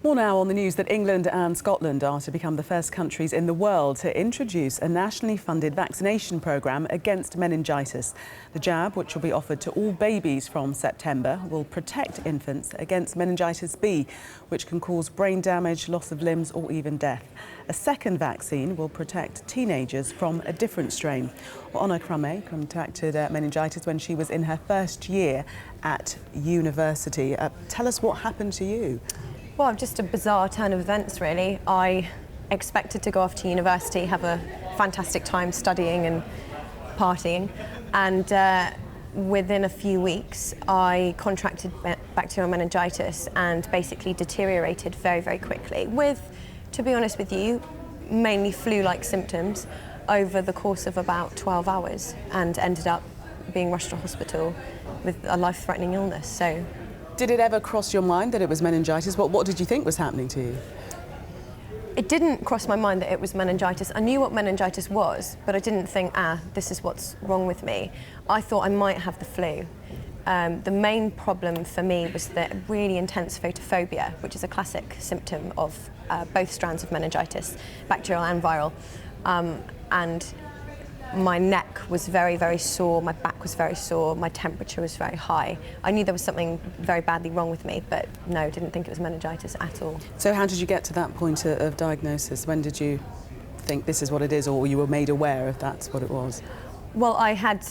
More now on the news that England and Scotland are to become the first countries in the world to introduce a nationally funded vaccination programme against meningitis. The jab, which will be offered to all babies from September, will protect infants against meningitis B, which can cause brain damage, loss of limbs or even death. A second vaccine will protect teenagers from a different strain. Well, Crummay contracted meningitis when she was in her first year at university. Tell us what happened to you. Well, just a bizarre turn of events, really. I expected to go off to university, have a fantastic time studying and partying, and within a few weeks I contracted bacterial meningitis and basically deteriorated very, very quickly with, to be honest with you, mainly flu-like symptoms over the course of about 12 hours and ended up being rushed to hospital with a life-threatening illness. So. Did it ever cross your mind that it was meningitis? What did you think was happening to you? It didn't cross my mind that it was meningitis. I knew what meningitis was, but I didn't think, this is what's wrong with me. I thought I might have the flu. The main problem for me was the really intense photophobia, which is a classic symptom of both strands of meningitis, bacterial and viral. And my neck was very, very sore, my back was very sore, my temperature was very high. I knew there was something very badly wrong with me, but no, didn't think it was meningitis at all. So how did you get to that point of diagnosis? When did you think this is what it is, or you were made aware if that's what it was? Well, I had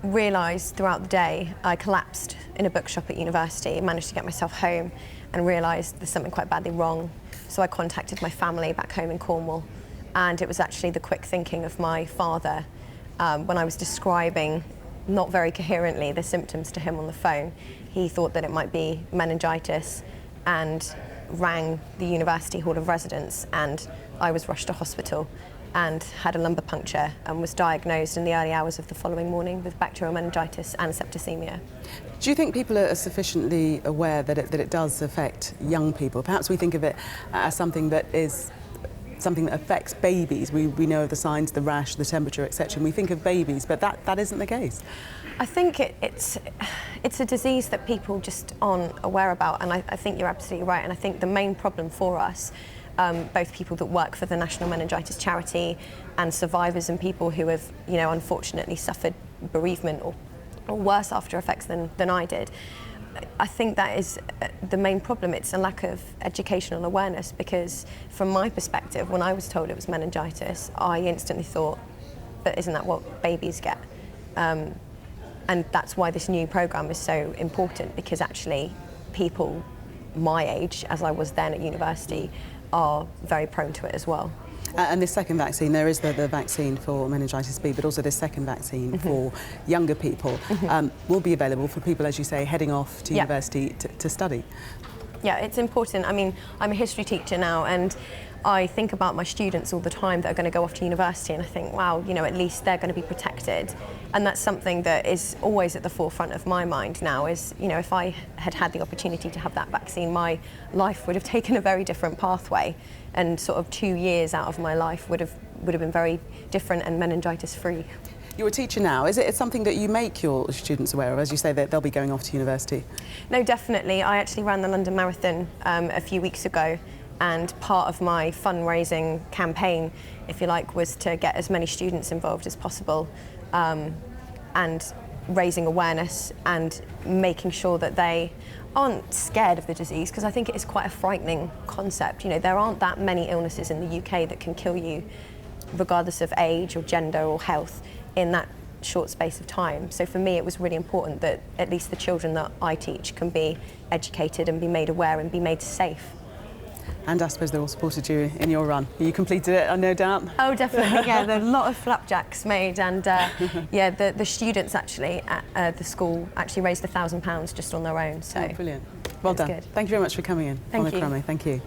realised throughout the day, I collapsed in a bookshop at university, managed to get myself home and realised there's something quite badly wrong. So I contacted my family back home in Cornwall, and it was actually the quick thinking of my father. When I was describing, not very coherently, the symptoms to him on the phone, he thought that it might be meningitis and rang the University Hall of Residence, and I was rushed to hospital and had a lumbar puncture and was diagnosed in the early hours of the following morning with bacterial meningitis and septicemia. Do you think people are sufficiently aware that it does affect young people? Perhaps we think of it as something that affects babies. We know of the signs, the rash, the temperature, etc. And we think of babies, but that isn't the case. I think it's a disease that people just aren't aware about, and I think you're absolutely right. And I think the main problem for us, both people that work for the National Meningitis Charity and survivors and people who have, unfortunately suffered bereavement or worse after effects than I did, I think that is the main problem. It's a lack of educational awareness, because from my perspective, when I was told it was meningitis, I instantly thought, but isn't that what babies get? And that's why this new programme is so important, because actually people my age, as I was then at university, are very prone to it as well. And this second vaccine, there is the vaccine for meningitis B, but also this second vaccine for younger people will be available for people, as you say, heading off to university to study. Yeah, it's important. I mean, I'm a history teacher now, and I think about my students all the time that are going to go off to university, and I think, wow, at least they're going to be protected. And that's something that is always at the forefront of my mind now is, if I had had the opportunity to have that vaccine, my life would have taken a very different pathway, and sort of 2 years out of my life would have been very different and meningitis free. You're a teacher now. Is it something that you make your students aware of, as you say, that they'll be going off to university? No, definitely. I actually ran the London Marathon a few weeks ago, and part of my fundraising campaign, if you like, was to get as many students involved as possible, and raising awareness and making sure that they aren't scared of the disease, because I think it is quite a frightening concept. There aren't that many illnesses in the UK that can kill you, regardless of age or gender or health, in that short space of time. So for me, it was really important that at least the children that I teach can be educated and be made aware and be made safe. And I suppose they all supported you in your run. You completed it, no doubt. Oh, definitely, yeah. There are a lot of flapjacks made, and yeah, the students actually at the school actually raised £1,000 just on their own. So brilliant. Well done. Good. Thank you very much for coming in. Thank you. Crummay. Thank you.